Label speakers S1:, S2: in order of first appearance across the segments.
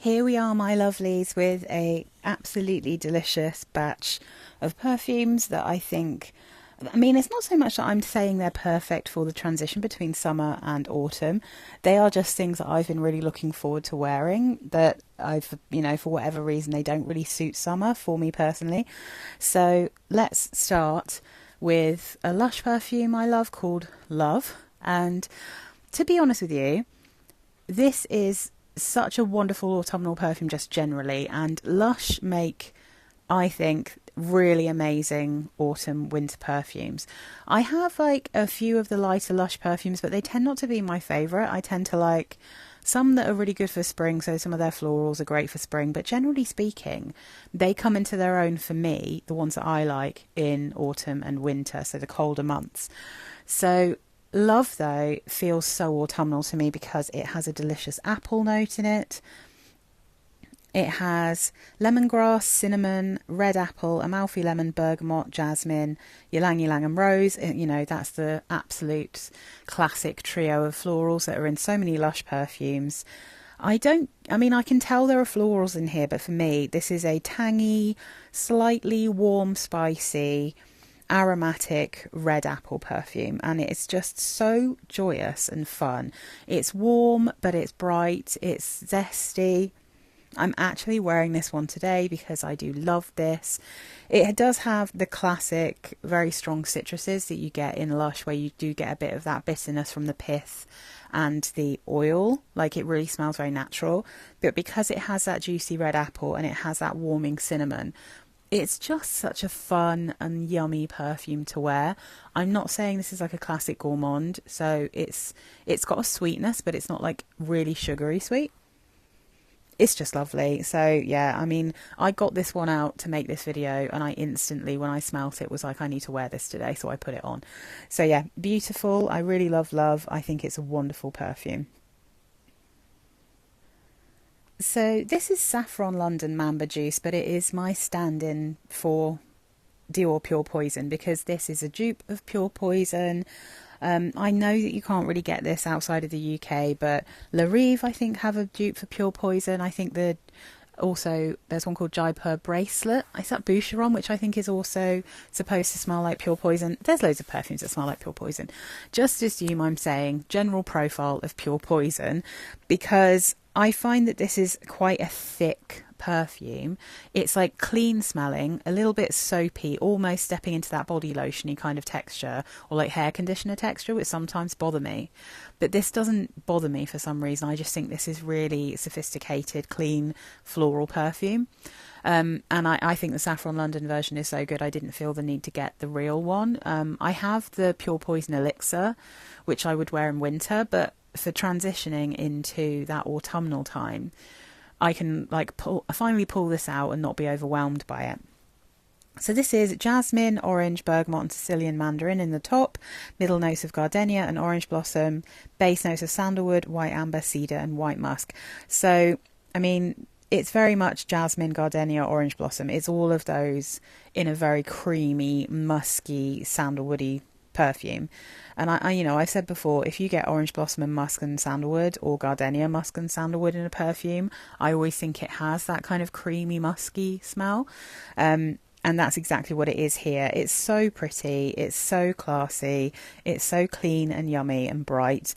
S1: Here we are, my lovelies, with a absolutely delicious batch of perfumes that I mean, it's not so much that I'm saying they're perfect for the transition between summer and autumn. They are just things that I've been really looking forward to wearing that for whatever reason, they don't really suit summer for me personally. So let's start with a Lush perfume I love called Love. And to be honest with you, this is such a wonderful autumnal perfume just generally, and Lush make, I think, really amazing autumn winter perfumes. I have like a few of the lighter Lush perfumes, but they tend not to be my favourite. I tend to like some that are really good for spring, so some of their florals are great for spring, but generally speaking, they come into their own for me, the ones that I like, in autumn and winter, so the colder months. So Love, though, feels so autumnal to me because it has a delicious apple note in it. It has lemongrass, cinnamon, red apple, Amalfi lemon, bergamot, jasmine, ylang ylang and rose. You know, that's the absolute classic trio of florals that are in so many Lush perfumes. I mean, I can tell there are florals in here, but for me, this is a tangy, slightly warm, spicy, aromatic red apple perfume, and it's just so joyous and fun. It's warm, but it's bright, it's zesty. I'm actually wearing this one today because I do love this. It does have the classic very strong citruses that you get in Lush, where you do get a bit of that bitterness from the pith and the oil. Like, it really smells very natural, but because it has that juicy red apple and it has that warming cinnamon, it's just such a fun and yummy perfume to wear. I'm not saying this is like a classic gourmand, so it's got a sweetness, but it's not like really sugary sweet. It's just lovely. So yeah, I mean, I got this one out to make this video, and I instantly, when I smelt it, was like, I need to wear this today, so I put it on. So yeah, beautiful. I really love Love. I think it's a wonderful perfume. So this is Saffron London Mamba Juice, but it is my stand-in for Dior Pure Poison because this is a dupe of Pure Poison. I know that you can't really get this outside of the UK, but Lalique, I think, have a dupe for Pure Poison. I think also there's one called Jaipur Bracelet. Is that Boucheron, which I think is also supposed to smell like Pure Poison. There's loads of perfumes that smell like Pure Poison. Just assume I'm saying general profile of Pure Poison, because I find that this is quite a thick perfume. It's like clean smelling, a little bit soapy, almost stepping into that body lotiony kind of texture, or like hair conditioner texture, which sometimes bother me. But this doesn't bother me for some reason. I just think this is really sophisticated, clean, floral perfume. And I think the Saffron London version is so good, I didn't feel the need to get the real one. I have the Pure Poison Elixir, which I would wear in winter, but for transitioning into that autumnal time, I can finally pull this out and not be overwhelmed by it. So this is jasmine, orange, bergamot and Sicilian mandarin in the top, middle notes of gardenia and orange blossom, base notes of sandalwood, white amber, cedar and white musk. So, I mean, it's very much jasmine, gardenia, orange blossom. It's all of those in a very creamy, musky, sandalwoody perfume. And I've said before, if you get orange blossom and musk and sandalwood, or gardenia, musk and sandalwood in a perfume, I always think it has that kind of creamy, musky smell. And that's exactly what it is here. It's so pretty, it's so classy, it's so clean and yummy and bright.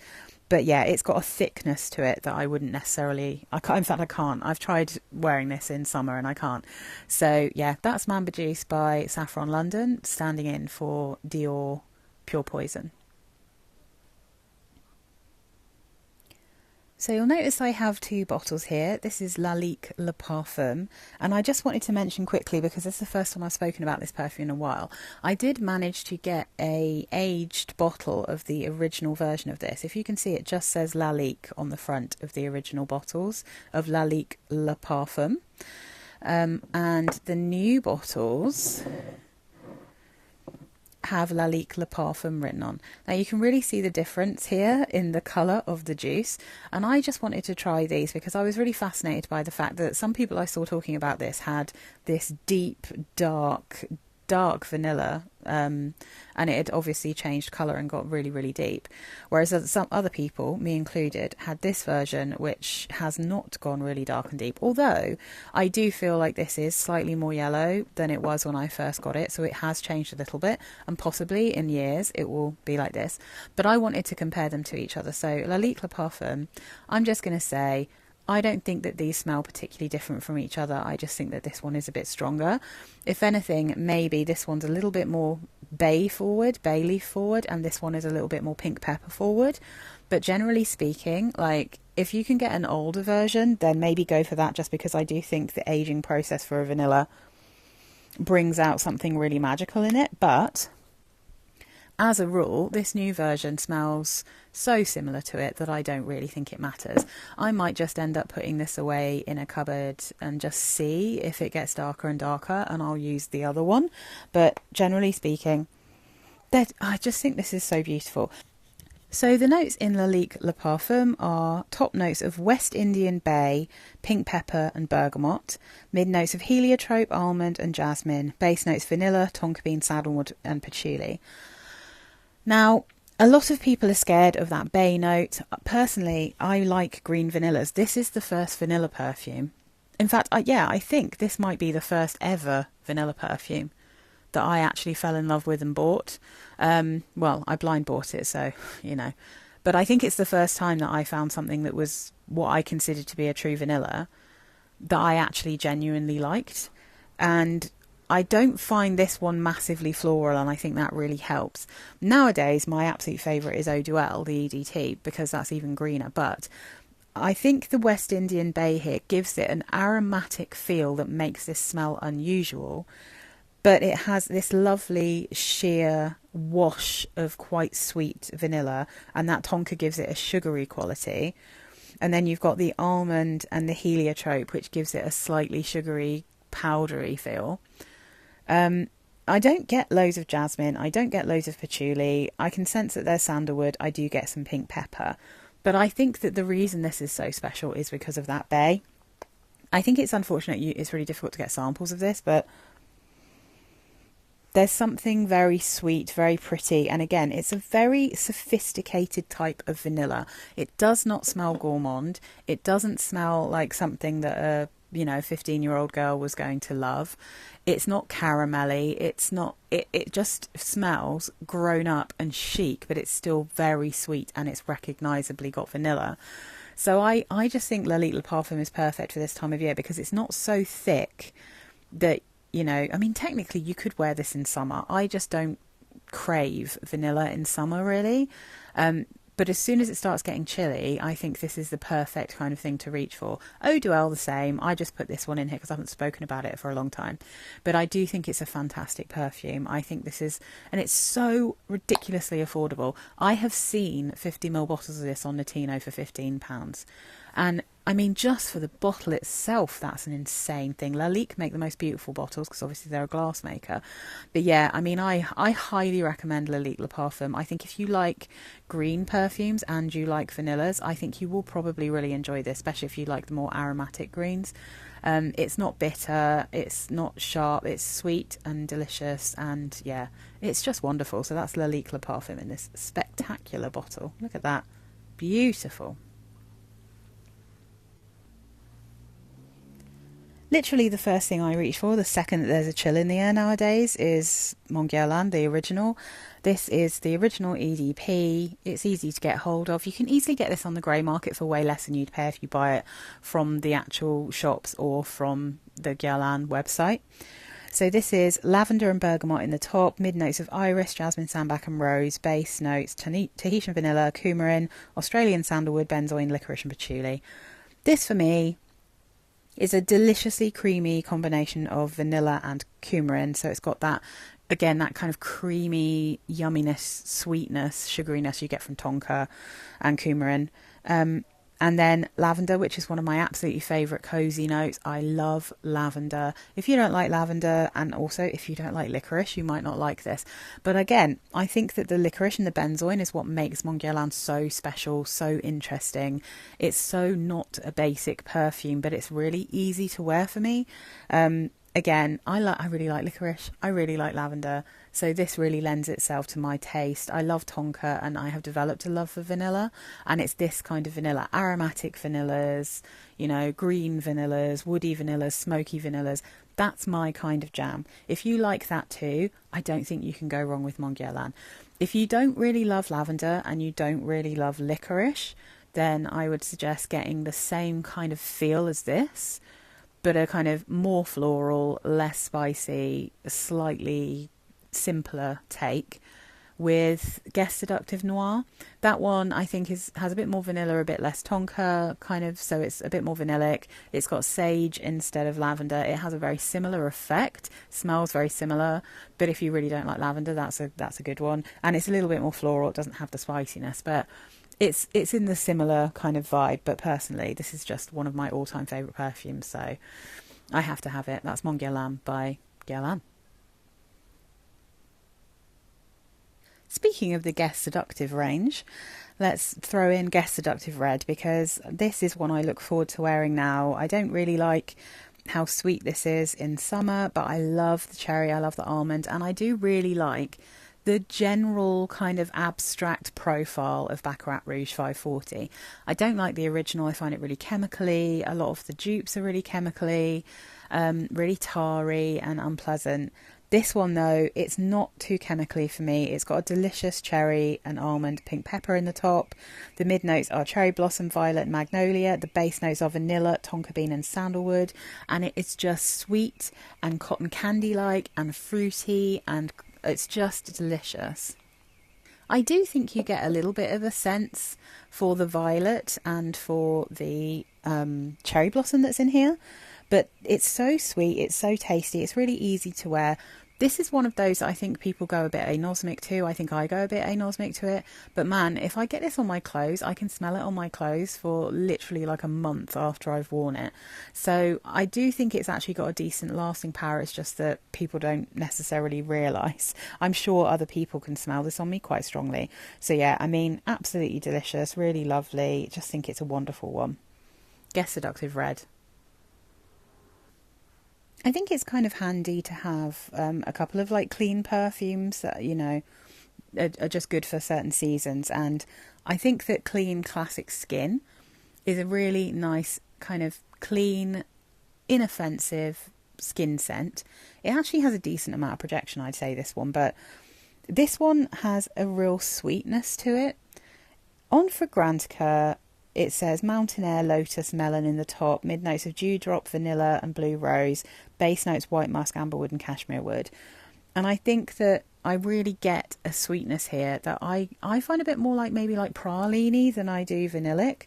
S1: But yeah, it's got a thickness to it that I wouldn't necessarily... I can't. I've tried wearing this in summer and I can't. So yeah, that's Mamba Juice by Saffron London, standing in for Dior Pure Poison. So you'll notice I have two bottles here. This is Lalique Le Parfum, and I just wanted to mention quickly, because this is the first time I've spoken about this perfume in a while, I did manage to get a aged bottle of the original version of this. If you can see, it just says Lalique on the front of the original bottles of Lalique Le Parfum. And the new bottles have Lalique Le Parfum written on. Now you can really see the difference here in the colour of the juice, and I just wanted to try these because I was really fascinated by the fact that some people I saw talking about this had this deep, dark, dark vanilla, and it had obviously changed colour and got really, really deep. Whereas some other people, me included, had this version which has not gone really dark and deep. Although I do feel like this is slightly more yellow than it was when I first got it, so it has changed a little bit, and possibly in years it will be like this. But I wanted to compare them to each other. So Lalique Le Parfum, I'm just going to say, I don't think that these smell particularly different from each other. I just think that this one is a bit stronger. If anything, maybe this one's a little bit more bay leaf forward, and this one is a little bit more pink pepper forward. But generally speaking, like, if you can get an older version, then maybe go for that, just because I do think the aging process for a vanilla brings out something really magical in it. But as a rule, this new version smells so similar to it that I don't really think it matters. I might just end up putting this away in a cupboard and just see if it gets darker and darker, and I'll use the other one. But generally speaking, I just think this is so beautiful. So the notes in Lalique Le Parfum are top notes of West Indian bay, pink pepper and bergamot, mid notes of heliotrope, almond and jasmine, base notes vanilla, tonka bean, sandalwood and patchouli. Now, a lot of people are scared of that bay note. Personally, I like green vanillas. This is the first vanilla perfume. In fact, I think this might be the first ever vanilla perfume that I actually fell in love with and bought. Well, I blind bought it, so, you know. But I think it's the first time that I found something that was what I considered to be a true vanilla that I actually genuinely liked. And I don't find this one massively floral, and I think that really helps. Nowadays, my absolute favourite is Eau Duel, the EDT, because that's even greener. But I think the West Indian Bay here gives it an aromatic feel that makes this smell unusual. But it has this lovely sheer wash of quite sweet vanilla, and that tonka gives it a sugary quality. And then you've got the almond and the heliotrope, which gives it a slightly sugary, powdery feel. I don't get loads of jasmine. I don't get loads of patchouli. I can sense that there's sandalwood. I do get some pink pepper. But I think that the reason this is so special is because of that bay. I think it's unfortunate it's really difficult to get samples of this, but there's something very sweet, very pretty. And again, it's a very sophisticated type of vanilla. It does not smell gourmand. It doesn't smell like something that a 15-year-old girl was going to love. It's not caramelly. It's not. It just smells grown up and chic, but it's still very sweet, and it's recognisably got vanilla. So I just think Lalique Le Parfum is perfect for this time of year, because it's not so thick that, technically you could wear this in summer. I just don't crave vanilla in summer, really. But as soon as it starts getting chilly, I think this is the perfect kind of thing to reach for. Eau Duel, the same. I just put this one in here because I haven't spoken about it for a long time. But I do think it's a fantastic perfume. I think this is... And it's so ridiculously affordable. I have seen 50ml bottles of this on Latino for £15. And I mean, just for the bottle itself, that's an insane thing. Lalique make the most beautiful bottles because obviously they're a glass maker. But yeah, I mean, I highly recommend Lalique Le Parfum. I think if you like green perfumes and you like vanillas, I think you will probably really enjoy this, especially if you like the more aromatic greens. It's not bitter, it's not sharp, it's sweet and delicious, and yeah, it's just wonderful. So that's Lalique Le Parfum in this spectacular bottle. Look at that. Beautiful. Literally the first thing I reach for the second that there's a chill in the air nowadays is Mon Guerlain, the original. This is the original EDP. It's easy to get hold of. You can easily get this on the grey market for way less than you'd pay if you buy it from the actual shops or from the Guerlain website. So this is lavender and bergamot in the top, mid notes of iris, jasmine, sambac and rose, base notes, Tahitian vanilla, coumarin, Australian sandalwood, benzoin, licorice and patchouli. This for me is a deliciously creamy combination of vanilla and coumarin. So it's got that, again, that kind of creamy yumminess, sweetness, sugariness you get from tonka and coumarin. And then lavender, which is one of my absolutely favourite cosy notes. I love lavender. If you don't like lavender, and also if you don't like licorice, you might not like this. But again, I think that the licorice and the benzoin is what makes Mon Guerlain so special, so interesting. It's so not a basic perfume, but it's really easy to wear for me. again, I really like licorice. I really like lavender. So this really lends itself to my taste. I love tonka, and I have developed a love for vanilla. And it's this kind of vanilla, aromatic vanillas, you know, green vanillas, woody vanillas, smoky vanillas. That's my kind of jam. If you like that too, I don't think you can go wrong with Mon Guerlain. If you don't really love lavender and you don't really love licorice, then I would suggest getting the same kind of feel as this, but a kind of more floral, less spicy, slightly simpler take with Guess Seductive Noir. That one I think has a bit more vanilla, a bit less tonka, kind of, so it's a bit more vanillic. It's got sage instead of lavender. It has a very similar effect, smells very similar, but if you really don't like lavender, that's a good one. And it's a little bit more floral, it doesn't have the spiciness, but it's in the similar kind of vibe. But personally, this is just one of my all-time favourite perfumes, so I have to have it. That's Mon Guerlain by Guerlain. Speaking of the Guess Seductive range, let's throw in Guess Seductive Red, because this is one I look forward to wearing now. I don't really like how sweet this is in summer, but I love the cherry, I love the almond, and I do really like the general kind of abstract profile of Baccarat Rouge 540. I don't like the original. I find it really chemically. A lot of the dupes are really chemically, really tarry and unpleasant. This one, though, it's not too chemically for me. It's got a delicious cherry and almond pink pepper in the top. The mid notes are cherry blossom, violet and magnolia. The base notes are vanilla, tonka bean and sandalwood. And it's just sweet and cotton candy-like and fruity, and it's just delicious. I do think you get a little bit of a sense for the violet and for the cherry blossom that's in here. But it's so sweet, it's so tasty, it's really easy to wear. This is one of those I think people go a bit anosmic to. I think I go a bit anosmic to it. But man, if I get this on my clothes, I can smell it on my clothes for literally like a month after I've worn it. So I do think it's actually got a decent lasting power. It's just that people don't necessarily realise. I'm sure other people can smell this on me quite strongly. So yeah, I mean, absolutely delicious, really lovely. Just think it's a wonderful one. Guess Seductive Red. I think it's kind of handy to have a couple of like clean perfumes that, you know, are just good for certain seasons. And I think that Clean Classic Skin is a really nice kind of clean, inoffensive skin scent. It actually has a decent amount of projection, I'd say, this one, but this one has a real sweetness to it. On Fragrantica, it says mountain air, lotus, melon in the top, mid notes of dewdrop, vanilla and blue rose, base notes white musk, amberwood and cashmere wood. And I think that I really get a sweetness here that I find a bit more like maybe like praline than I do vanillic.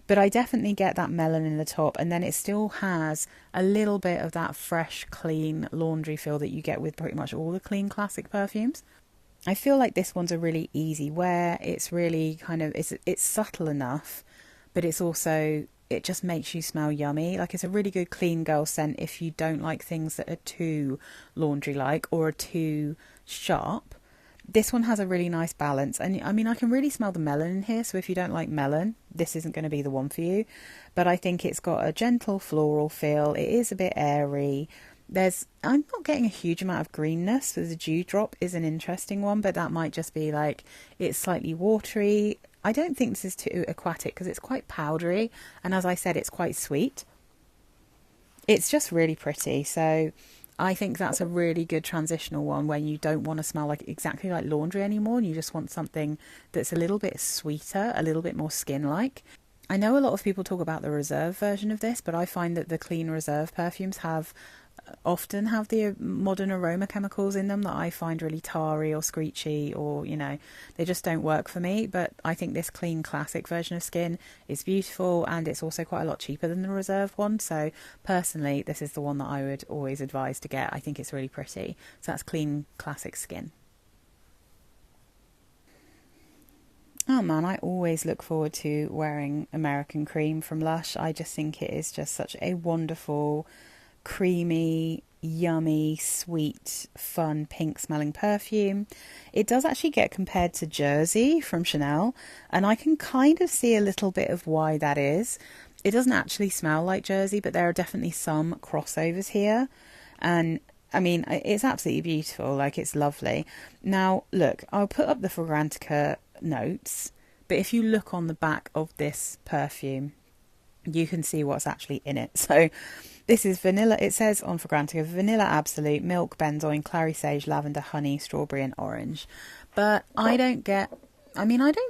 S1: But I definitely get that melon in the top, and then it still has a little bit of that fresh, clean laundry feel that you get with pretty much all the Clean Classic perfumes. I feel like this one's a really easy wear. It's really kind of, it's subtle enough, but it's also, it just makes you smell yummy. Like, it's a really good clean girl scent if you don't like things that are too laundry-like or are too sharp. This one has a really nice balance. And I mean, I can really smell the melon in here. So if you don't like melon, this isn't going to be the one for you. But I think it's got a gentle floral feel. It is a bit airy. I'm not getting a huge amount of greenness. So the dewdrop is an interesting one, but that might just be like, it's slightly watery. I don't think this is too aquatic because it's quite powdery. And as I said, it's quite sweet. It's just really pretty. So I think that's a really good transitional one when you don't want to smell like exactly like laundry anymore and you just want something that's a little bit sweeter, a little bit more skin-like. I know a lot of people talk about the Reserve version of this, but I find that the Clean Reserve perfumes often have the modern aroma chemicals in them that I find really tarry or screechy, or, you know, they just don't work for me. But I think this Clean Classic version of Skin is beautiful, and it's also quite a lot cheaper than the Reserve one. So personally, this is the one that I would always advise to get. I think it's really pretty. So that's Clean Classic Skin. Oh man, I always look forward to wearing American Cream from Lush. I just think it is just such a wonderful, creamy, yummy, sweet, fun, pink smelling perfume. It does actually get compared to Jersey from Chanel, and I can kind of see a little bit of why that is. It doesn't actually smell like Jersey, but there are definitely some crossovers here. And I mean, it's absolutely beautiful. Like, it's lovely. Now, look, I'll put up the Fragrantica notes, but if you look on the back of this perfume, you can see what's actually in it. So this is vanilla. It says on Fragrantica, vanilla absolute, milk, benzoin, clary sage, lavender, honey, strawberry and orange. But I don't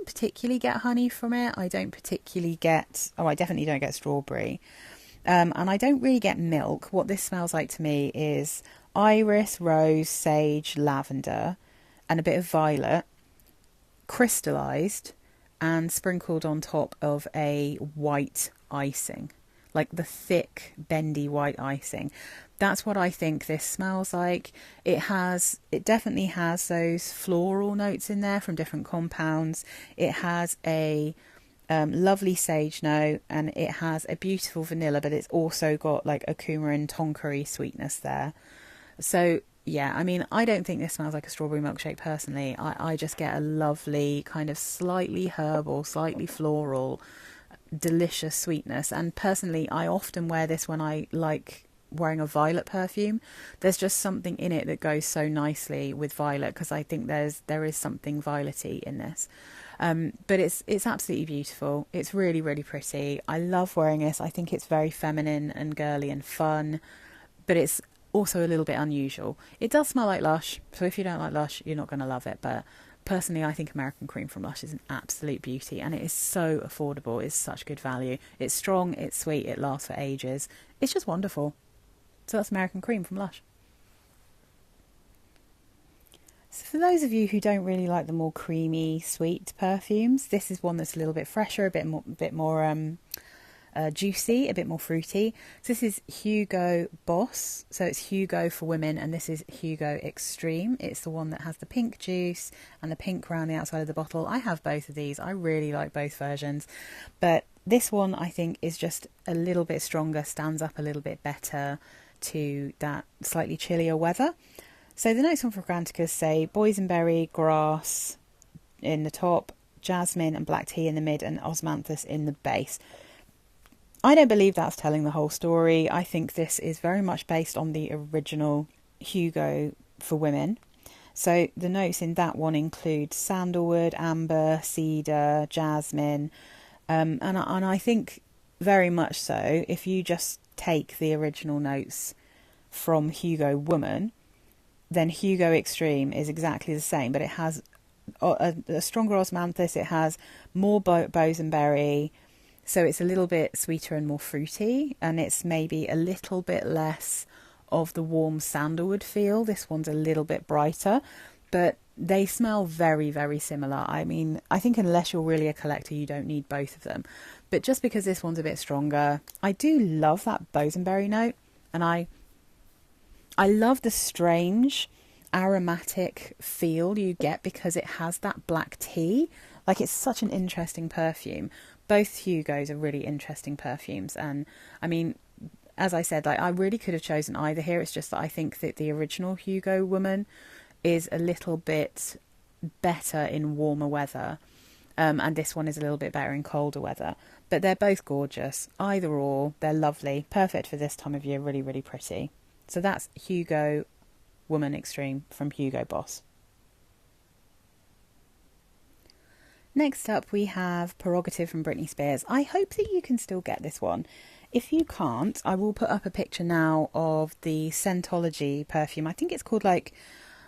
S1: particularly get honey from it. I don't particularly get, I definitely don't get strawberry. And I don't really get milk. What this smells like to me is iris, rose, sage, lavender, and a bit of violet, crystallized and sprinkled on top of a white icing, like the thick, bendy white icing. That's what I think this smells like. It definitely has those floral notes in there from different compounds. It has a lovely sage note, and it has a beautiful vanilla, but it's also got like a coumarin tonkery sweetness there. So yeah, I mean, I don't think this smells like a strawberry milkshake personally. I just get a lovely kind of slightly herbal, slightly floral, delicious sweetness. And personally, I often wear this when I like wearing a violet perfume. There's just something in it that goes so nicely with violet, because I think there is something violety in this. But it's absolutely beautiful. It's really, really pretty. I love wearing this. I think it's very feminine and girly and fun, but it's also a little bit unusual. It does smell like Lush, so if you don't like Lush, you're not going to love it. But personally, I think American Cream from Lush is an absolute beauty, and it is so affordable. It's such good value. It's strong, it's sweet, it lasts for ages. It's just wonderful. So that's American Cream from Lush. So for those of you who don't really like the more creamy, sweet perfumes, this is one that's a little bit fresher, a bit more juicy, a bit more fruity. So this is Hugo Boss. So it's Hugo for women, and this is Hugo Extreme. It's the one that has the pink juice and the pink around the outside of the bottle. I have both of these. I really like both versions, but this one I think is just a little bit stronger, stands up a little bit better to that slightly chillier weather. So the notes on Fragrantica say boysenberry, grass in the top, jasmine and black tea in the mid, and osmanthus in the base. I don't believe that's telling the whole story. I think this is very much based on the original Hugo for women. So the notes in that one include sandalwood, amber, cedar, jasmine, and I think very much so. If you just take the original notes from Hugo Woman, then Hugo Extreme is exactly the same, but it has a stronger osmanthus. It has more boysenberry. So it's a little bit sweeter and more fruity, and it's maybe a little bit less of the warm sandalwood feel. This one's a little bit brighter, but they smell very, very similar. I mean, I think unless you're really a collector, you don't need both of them. But just because this one's a bit stronger, I do love that boysenberry note, and I love the strange aromatic feel you get because it has that black tea. Like, it's such an interesting perfume. Both Hugos are really interesting perfumes, and I mean, as I said, like, I really could have chosen either here. It's just that I think that the original Hugo Woman is a little bit better in warmer weather, and this one is a little bit better in colder weather. But they're both gorgeous. Either or, they're lovely, perfect for this time of year, really, really pretty. So that's Hugo Woman Extreme from Hugo Boss. Next up, we have Prerogative from Britney Spears. I hope that you can still get this one. If you can't, I will put up a picture now of the Scentology perfume. I think it's called like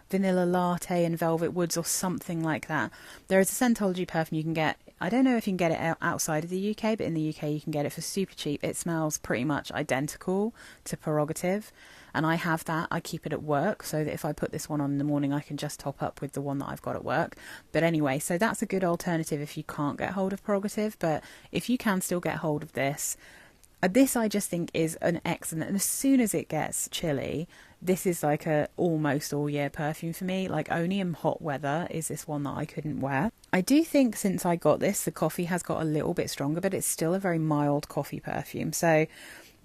S1: Vanilla Latte and Velvet Woods or something like that. There is a Scentology perfume you can get. I don't know if you can get it outside of the UK, but in the UK you can get it for super cheap. It smells pretty much identical to Prerogative, and I have that. I keep it at work so that if I put this one on in the morning, I can just top up with the one that I've got at work. But anyway, so that's a good alternative if you can't get hold of Prerogative. But if you can still get hold of this I just think is an excellent, and as soon as it gets chilly, this is like a almost all year perfume for me. Like, only in hot weather is this one that I couldn't wear. I do think since I got this, the coffee has got a little bit stronger, but it's still a very mild coffee perfume. So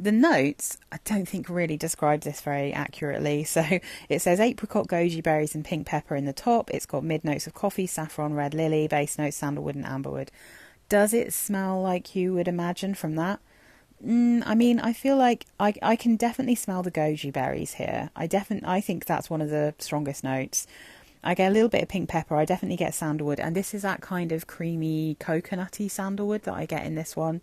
S1: the notes, I don't think really describe this very accurately. So it says apricot, goji berries and pink pepper in the top. It's got mid notes of coffee, saffron, red lily, base notes, sandalwood and amberwood. Does it smell like you would imagine from that? I mean, I feel like I can definitely smell the goji berries here. I think that's one of the strongest notes. I get a little bit of pink pepper. I definitely get sandalwood, and this is that kind of creamy coconutty sandalwood that I get in this one.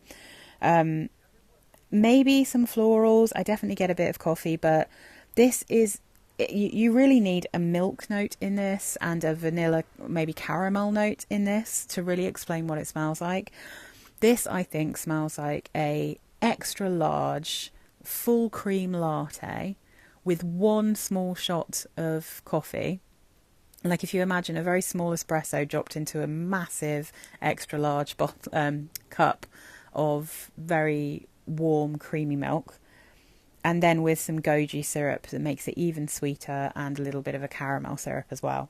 S1: Maybe some florals. I definitely get a bit of coffee, but this is you really need a milk note in this and a vanilla, maybe caramel note in this to really explain what it smells like. This, I think, smells like a extra large full cream latte with one small shot of coffee. Like if you imagine a very small espresso dropped into a massive extra large cup of very warm creamy milk, and then with some goji syrup that makes it even sweeter and a little bit of a caramel syrup as well.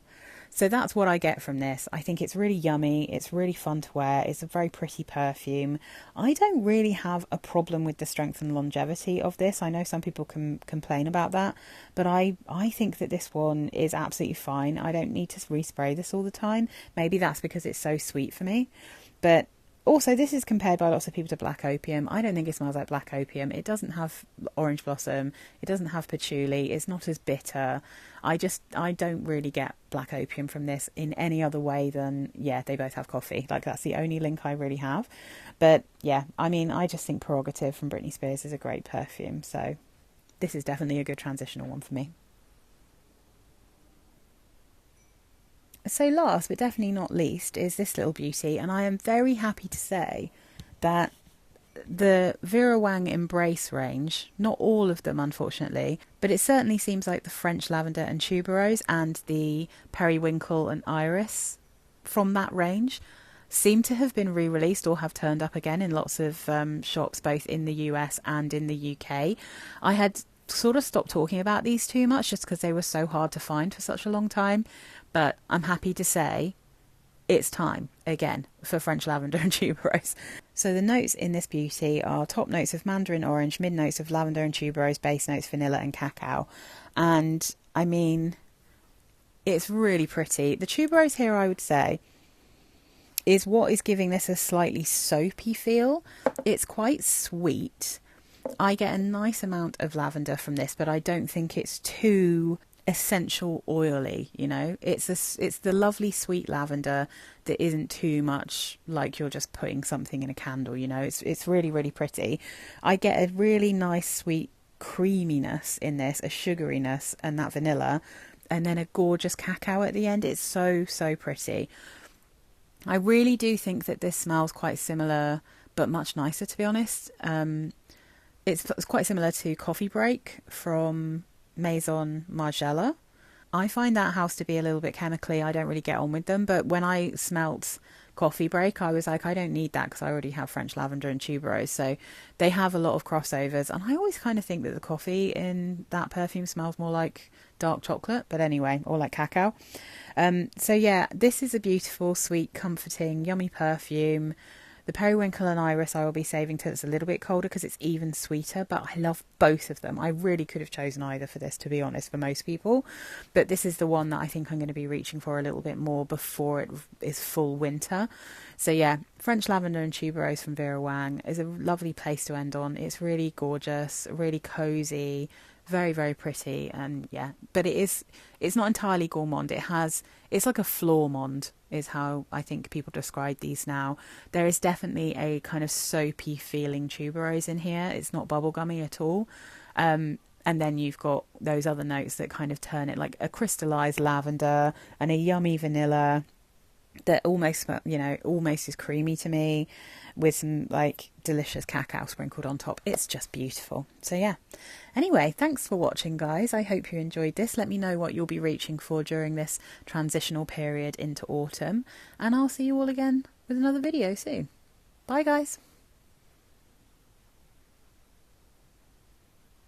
S1: So that's what I get from this. I think it's really yummy. It's really fun to wear. It's a very pretty perfume. I don't really have a problem with the strength and longevity of this. I know some people can complain about that, but I think that this one is absolutely fine. I don't need to respray this all the time. Maybe that's because it's so sweet for me. But also, this is compared by lots of people to black opium. I don't think it smells like black opium. It doesn't have orange blossom. It doesn't have patchouli. It's not as bitter. I don't really get black opium from this in any other way than, yeah, they both have coffee. Like, that's the only link I really have. But, yeah, I mean, I just think Prerogative from Britney Spears is a great perfume. So this is definitely a good transitional one for me. So last, but definitely not least, is this little beauty. And I am very happy to say that the Vera Wang Embrace range, not all of them unfortunately, but it certainly seems like the French Lavender and Tuberose and the Periwinkle and Iris from that range seem to have been re-released or have turned up again in lots of shops both in the US and in the UK. I had sort of stopped talking about these too much just because they were so hard to find for such a long time, but I'm happy to say it's time again for French Lavender and Tuberose. So the notes in this beauty are top notes of mandarin orange, mid notes of lavender and tuberose, base notes vanilla and cacao. And I mean, it's really pretty. The tuberose here, I would say, is what is giving this a slightly soapy feel. It's quite sweet. I get a nice amount of lavender from this, but I don't think it's too essential oily, you know. It's the lovely sweet lavender that isn't too much like you're just putting something in a candle, you know. It's really, really pretty. I get a really nice sweet creaminess in this, a sugariness and that vanilla, and then a gorgeous cacao at the end. It's so, so pretty. I really do think that this smells quite similar, but much nicer, to be honest. It's quite similar to Coffee Break from Maison Margiela. I find that house to be a little bit chemically. I don't really get on with them, but when I smelt Coffee Break, I was like, I don't need that because I already have French Lavender and Tuberose. So they have a lot of crossovers, and I always kind of think that the coffee in that perfume smells more like dark chocolate, but anyway, or like cacao. So yeah, this is a beautiful, sweet, comforting, yummy perfume. The Periwinkle and Iris I will be saving till it's a little bit colder because it's even sweeter, but I love both of them. I really could have chosen either for this, to be honest, for most people. But this is the one that I think I'm going to be reaching for a little bit more before it is full winter. So yeah, French Lavender and Tuberose from Vera Wang is a lovely place to end on. It's really gorgeous, really cozy, very, very pretty, and yeah, but it's not entirely gourmand. It's like a floormond is how I think people describe these now. There is definitely a kind of soapy feeling tuberose in here. It's not bubblegummy at all. And then you've got those other notes that kind of turn it like a crystallized lavender and a yummy vanilla that almost, you know, almost is creamy to me, with some like delicious cacao sprinkled on top. It's just beautiful. So yeah. Anyway, thanks for watching, guys. I hope you enjoyed this. Let me know what you'll be reaching for during this transitional period into autumn, and I'll see you all again with another video soon. Bye, guys.